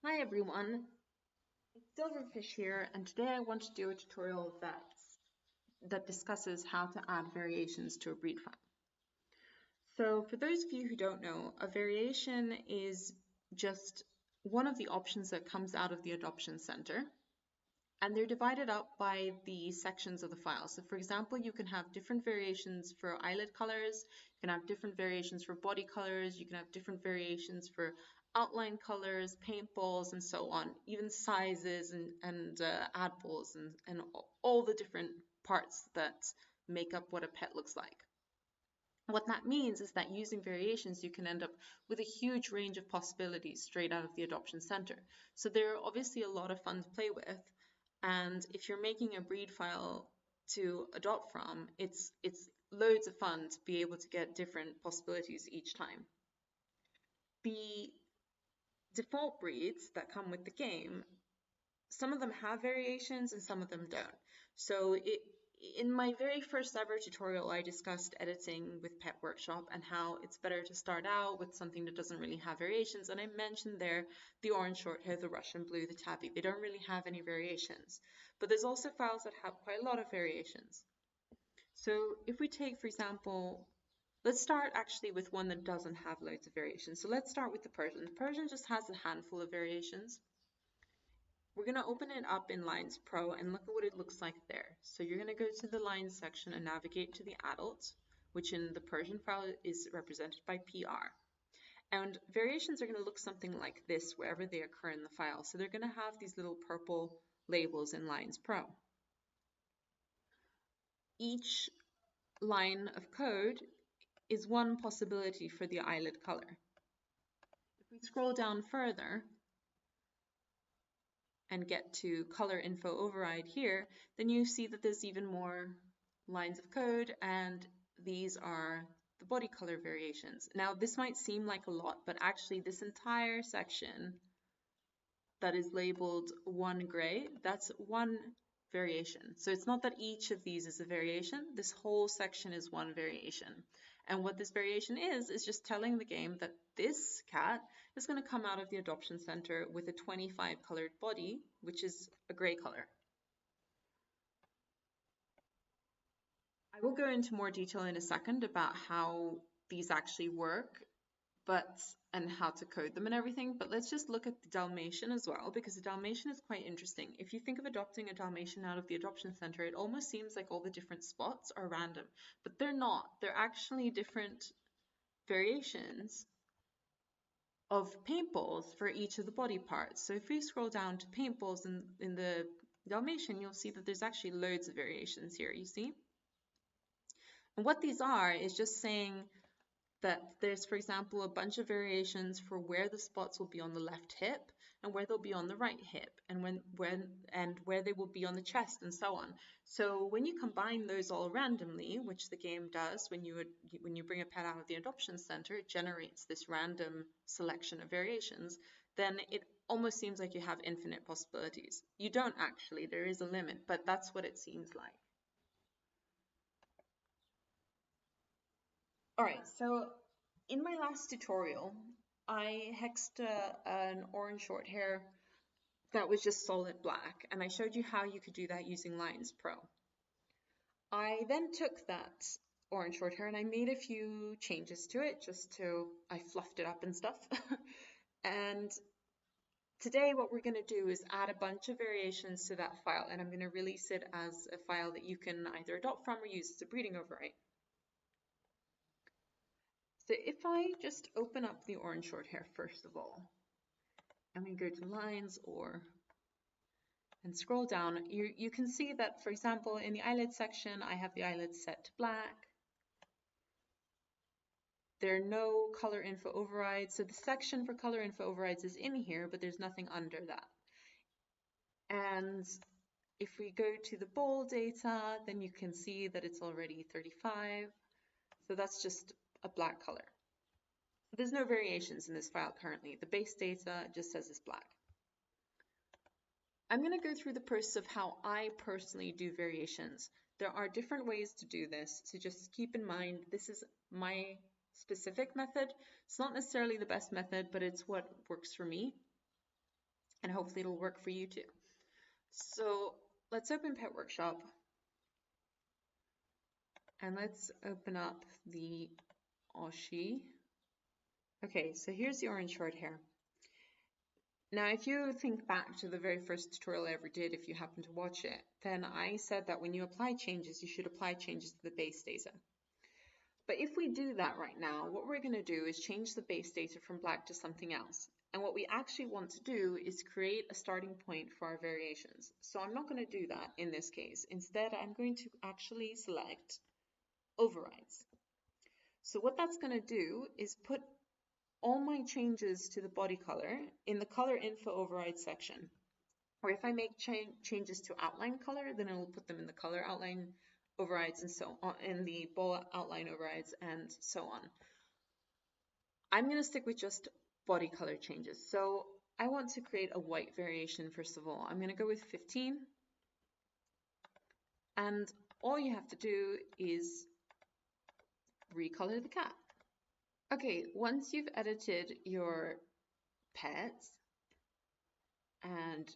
Hi everyone, it's Silverfish here, and today I want to do a tutorial that discusses how to add variations to a breed file. So for those of you who don't know, a variation is just one of the options that comes out of the adoption center, and they're divided up by the sections of the file. So for example, you can have different variations for eyelid colors, you can have different variations for body colors, you can have different variations for outline colors, paintballs, and so on, even sizes and addballs and all the different parts that make up what a pet looks like. What that means is that using variations, you can end up with a huge range of possibilities straight out of the adoption center. So they're obviously a lot of fun to play with. And if you're making a breed file to adopt from, it's loads of fun to be able to get different possibilities each time. The default breeds that come with the game, some of them have variations and some of them don't. So in my very first ever tutorial, I discussed editing with Pet Workshop and how it's better to start out with something that doesn't really have variations. And I mentioned there the orange short hair, the Russian blue, the tabby. They don't really have any variations. But there's also files that have quite a lot of variations. So if we take, for example, let's start actually with one that doesn't have loads of variations. So let's start with the Persian. The Persian just has a handful of variations. We're going to open it up in Lines Pro and look at what it looks like there. So you're going to go to the Lines section and navigate to the adult, which in the Persian file is represented by PR. And variations are going to look something like this wherever they occur in the file. So they're going to have these little purple labels in Lines Pro. Each line of code is one possibility for the eyelid color. If we scroll down further, and get to color info override here, then you see that there's even more lines of code, and these are the body color variations. Now this might seem like a lot, but actually this entire section that is labeled 1 gray, that's one variation. So it's not that each of these is a variation, this whole section is one variation. And what this variation is just telling the game that this cat is going to come out of the adoption center with a 25 colored body, which is a gray color. I will go into more detail in a second about how these actually work and how to code them and everything, but let's just look at the Dalmatian as well, because the Dalmatian is quite interesting. If you think of adopting a Dalmatian out of the adoption center, it almost seems like all the different spots are random, but they're not. They're actually different variations of paintballs for each of the body parts. So if we scroll down to paintballs in the Dalmatian, you'll see that there's actually loads of variations here, you see? And what these are is just saying that there's, for example, a bunch of variations for where the spots will be on the left hip and where they'll be on the right hip, and where they will be on the chest, and so on. So when you combine those all randomly, which the game does when you bring a pet out of the adoption center, it generates this random selection of variations, then it almost seems like you have infinite possibilities. You don't actually, there is a limit, but that's what it seems like. All right, so in my last tutorial, I hexed an orange short hair that was just solid black, and I showed you how you could do that using Lines Pro. I then took that orange short hair and I made a few changes to it, I fluffed it up and stuff. And today what we're going to do is add a bunch of variations to that file, and I'm going to release it as a file that you can either adopt from or use as a breeding override. So if I just open up the orange short hair first of all, and we go to lines and scroll down, you can see that, for example, in the eyelid section, I have the eyelids set to black. There are no color info overrides. So the section for color info overrides is in here, but there's nothing under that. And if we go to the bowl data, then you can see that it's already 35. So that's just a black color. There's no variations in this file currently. The base data just says it's black. I'm going to go through the process of how I personally do variations. There are different ways to do this, so just keep in mind this is my specific method. It's not necessarily the best method, but it's what works for me. and hopefully it'll work for you too. So let's open Pet Workshop, and let's open up the Oshi. Okay, so here's the orange short hair. Now, if you think back to the very first tutorial I ever did, if you happen to watch it, then I said that when you apply changes, you should apply changes to the base data. But if we do that right now, what we're going to do is change the base data from black to something else. And what we actually want to do is create a starting point for our variations. So I'm not going to do that in this case. Instead, I'm going to actually select overrides. So what that's going to do is put all my changes to the body color in the color info override section. Or if I make changes to outline color, then it will put them in the color outline overrides and so on, in the ball outline overrides and so on. I'm going to stick with just body color changes. So I want to create a white variation first of all. I'm going to go with 15. And all you have to do is recolor the cat. Okay, once you've edited your pets and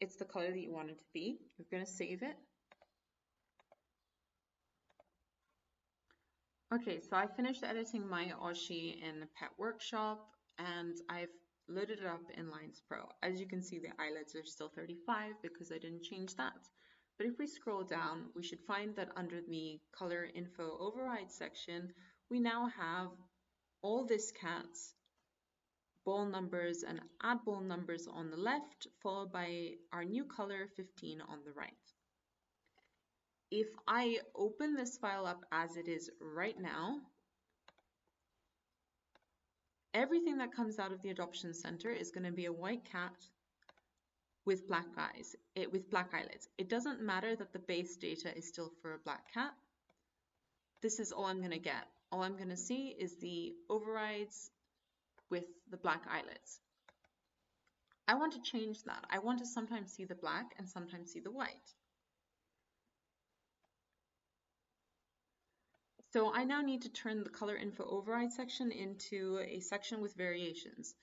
it's the color that you want it to be, you're going to save it. Okay, so I finished editing my Oshi in Pet Workshop and I've loaded it up in Lines Pro. As you can see, the eyelids are still 35 because I didn't change that. But if we scroll down, we should find that under the color info override section, we now have all this cat's ball numbers and add ball numbers on the left, followed by our new color 15 on the right. If I open this file up as it is right now, everything that comes out of the Adoption Center is going to be a white cat with black eyes, with black eyelids. It doesn't matter that the base data is still for a black cat. This is all I'm going to get. All I'm going to see is the overrides with the black eyelids. I want to change that. I want to sometimes see the black and sometimes see the white. So I now need to turn the color info override section into a section with variations.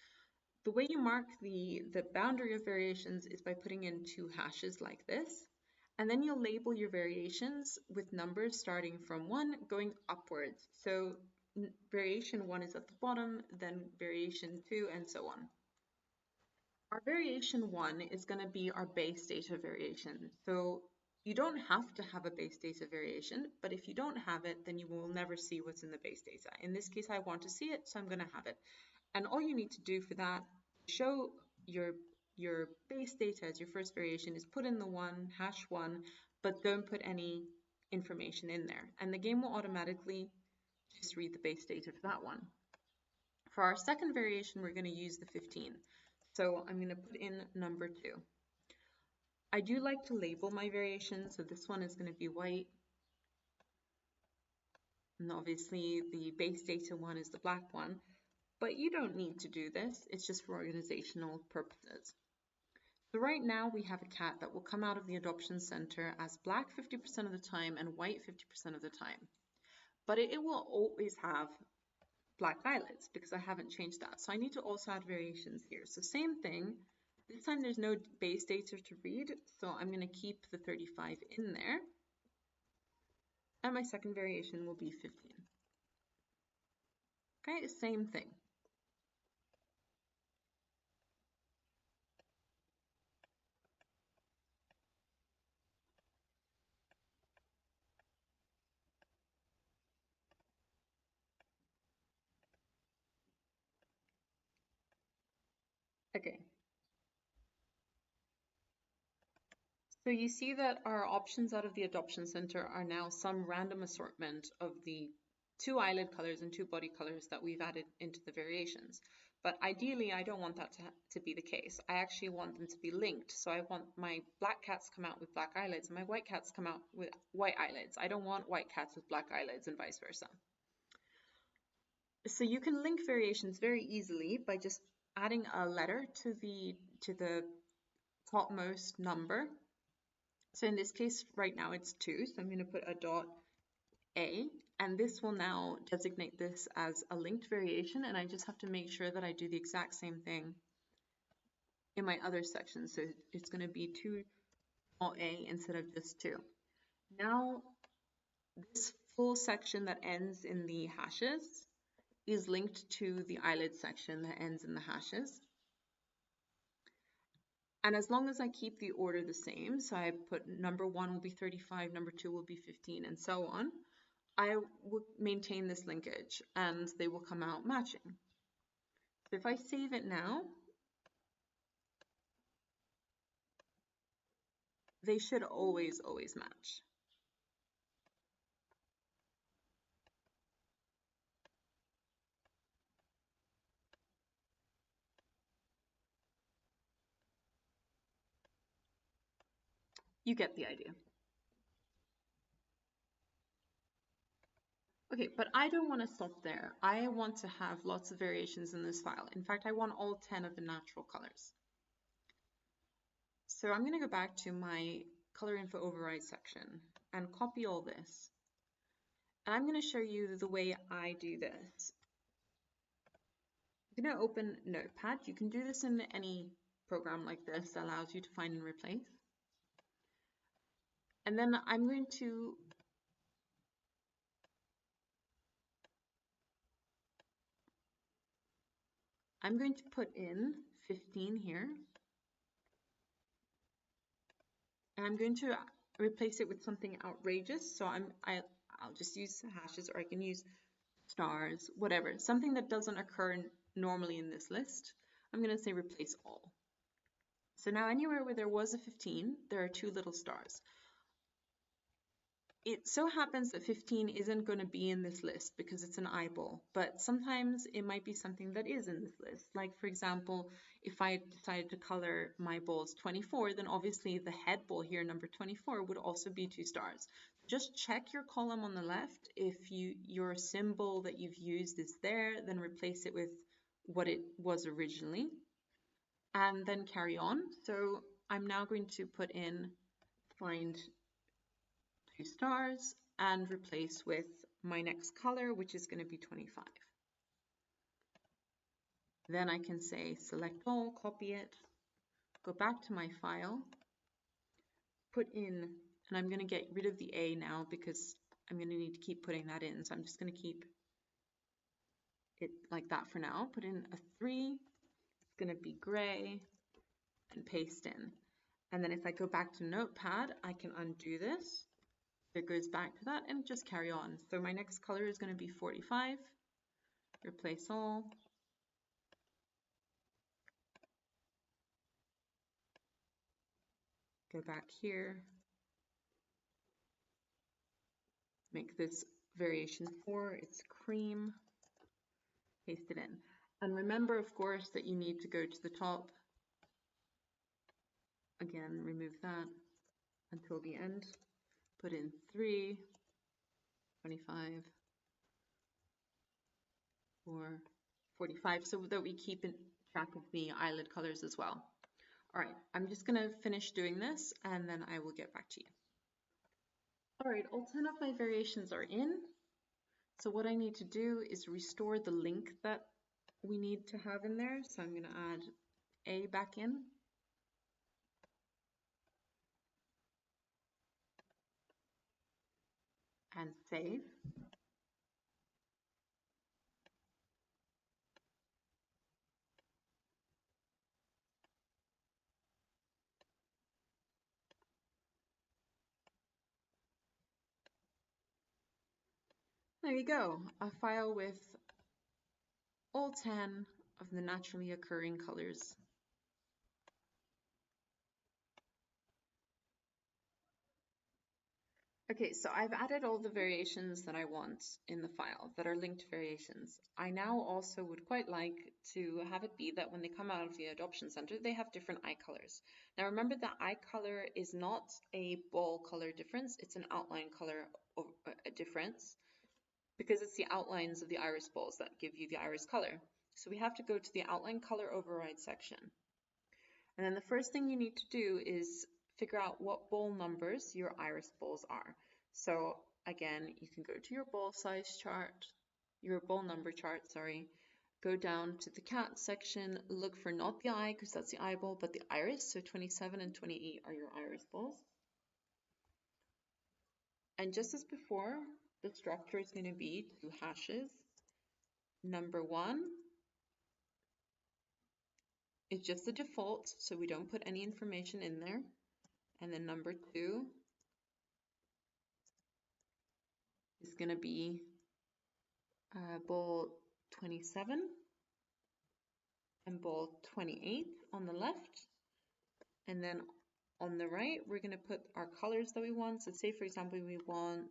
The way you mark the boundary of variations is by putting in 2 hashes like this, and then you'll label your variations with numbers starting from 1 going upwards. So variation 1 is at the bottom, then variation 2, and so on. Our variation 1 is going to be our base data variation. So you don't have to have a base data variation, but if you don't have it, then you will never see what's in the base data. In this case, I want to see it, so I'm going to have it. And all you need to do for that, show your base data as your first variation, is put in the 1, #1, but don't put any information in there. And the game will automatically just read the base data for that one. For our second variation, we're going to use the 15. So I'm going to put in number 2. I do like to label my variations, so this one is going to be white. And obviously the base data one is the black one, but you don't need to do this. It's just for organizational purposes. So right now we have a cat that will come out of the Adoption Center as black 50% of the time and white 50% of the time. But it will always have black eyelids because I haven't changed that. So I need to also add variations here. So same thing. This time there's no base data to read, so I'm going to keep the 35 in there. And my second variation will be 15. Okay, same thing. Okay. So you see that our options out of the Adoption Center are now some random assortment of the 2 eyelid colors and 2 body colors that we've added into the variations. But ideally, I don't want that to be the case. I actually want them to be linked. So I want my black cats come out with black eyelids and my white cats come out with white eyelids. I don't want white cats with black eyelids and vice versa. So you can link variations very easily by just adding a letter to the topmost number. So in this case, right now it's 2, so I'm going to put a dot A, and this will now designate this as a linked variation, and I just have to make sure that I do the exact same thing in my other section. So it's going to be 2 small a instead of just 2. Now, this full section that ends in the hashes is linked to the eyelid section that ends in the hashes. And as long as I keep the order the same, so I put number 1 will be 35, number 2 will be 15, and so on, I will maintain this linkage and they will come out matching. So if I save it now, they should always match. You get the idea. Okay, but I don't want to stop there. I want to have lots of variations in this file. In fact, I want all 10 of the natural colors. So I'm going to go back to my color info override section and copy all this. And I'm going to show you the way I do this. I'm going to open Notepad. You can do this in any program like this that allows you to find and replace. And then I'm going to put in 15 here. And I'm going to replace it with something outrageous. So I'll just use hashes, or I can use stars, whatever. Something that doesn't occur normally in this list. I'm going to say replace all. So now anywhere where there was a 15, there are 2 little stars. It so happens that 15 isn't going to be in this list because it's an eyeball, but sometimes it might be something that is in this list. Like, for example, if I decided to color my balls 24, then obviously the head ball here, number 24, would also be 2 stars. Just check your column on the left. If your symbol that you've used is there, then replace it with what it was originally, and then carry on. So I'm now going to put in find 2 stars and replace with my next color, which is going to be 25. Then I can say select all, copy it, go back to my file, put in, and I'm going to get rid of the A now because I'm going to need to keep putting that in. So I'm just going to keep it like that for now. Put in a 3, it's going to be gray, and paste in. And then if I go back to Notepad, I can undo this. It goes back to that and just carry on. So my next color is going to be 45. Replace all. Go back here. Make this variation 4. It's cream. Paste it in. And remember, of course, that you need to go to the top. Again, remove that until the end. Put in 3, 25, 4, 45, so that we keep in track of the eyelid colors as well. All right, I'm just going to finish doing this and then I will get back to you. All right, all 10 of my variations are in. So what I need to do is restore the link that we need to have in there. So I'm going to add A back in. And save. There you go, a file with all 10 of the naturally occurring colors. Okay, so I've added all the variations that I want in the file that are linked variations. I now also would quite like to have it be that when they come out of the adoption center, they have different eye colors. Now remember that eye color is not a ball color difference, it's an outline color difference because it's the outlines of the iris balls that give you the iris color. So we have to go to the outline color override section. And then the first thing you need to do is figure out what ball numbers your iris balls are. So again, you can go to your ball size chart, your ball number chart, sorry, go down to the cat section, look for not the eye because that's the eyeball, but the iris. So 27 and 28 are your iris balls. And just as before, the structure is going to be 2 hashes. Number 1 is just the default, so we don't put any information in there. And then number 2 is going to be ball 27 and ball 28 on the left. And then on the right, we're going to put our colors that we want. So say, for example, we want,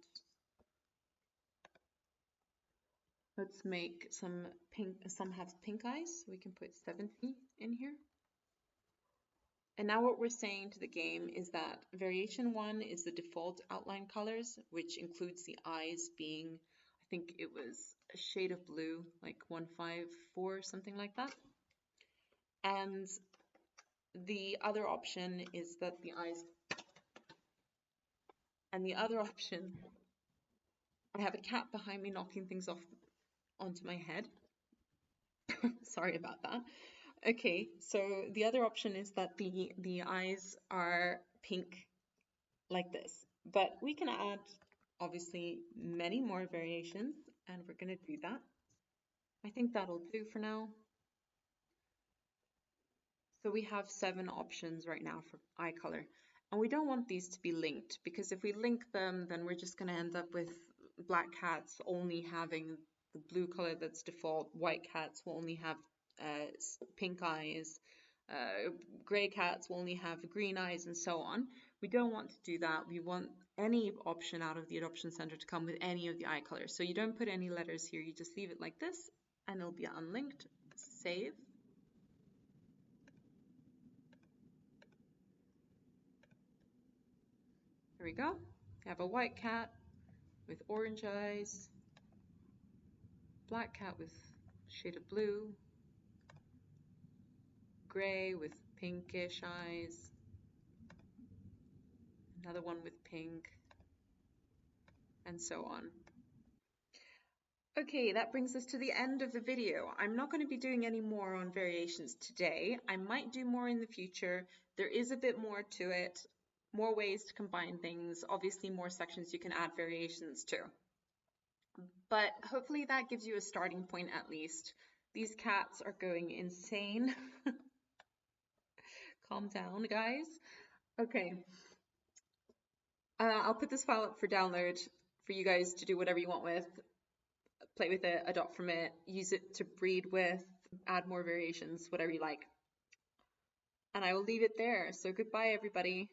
let's make some pink, some have pink eyes. So we can put 70 in here. And now what we're saying to the game is that variation 1 is the default outline colors, which includes the eyes being, I think it was a shade of blue, like 154, something like that. And the other option is that the eyes, and the other option, I have a cat behind me knocking things off onto my head. Sorry about that. Okay, so the other option is that the eyes are pink like this, but we can add obviously many more variations, and we're going to do that. I think that'll do for now. So we have 7 options right now for eye color, and we don't want these to be linked, because if we link them, then we're just going to end up with black cats only having the blue color that's default, white cats will only have pink eyes, gray cats will only have green eyes, and so on. We don't want to do that. We want any option out of the adoption center to come with any of the eye colors. So you don't put any letters here, you just leave it like this, and it'll be unlinked. Save. Here we go. I have a white cat with orange eyes, black cat with a shade of blue, gray with pinkish eyes, another one with pink, and so on. Okay, that brings us to the end of the video. I'm not going to be doing any more on variations today. I might do more in the future. There is a bit more to it, more ways to combine things, obviously more sections you can add variations to. But hopefully that gives you a starting point at least. These cats are going insane. Calm down, guys. Okay. I'll put this file up for download for you guys to do whatever you want with. Play with it, adopt from it, use it to breed with, add more variations, whatever you like. And I will leave it there. So goodbye, everybody.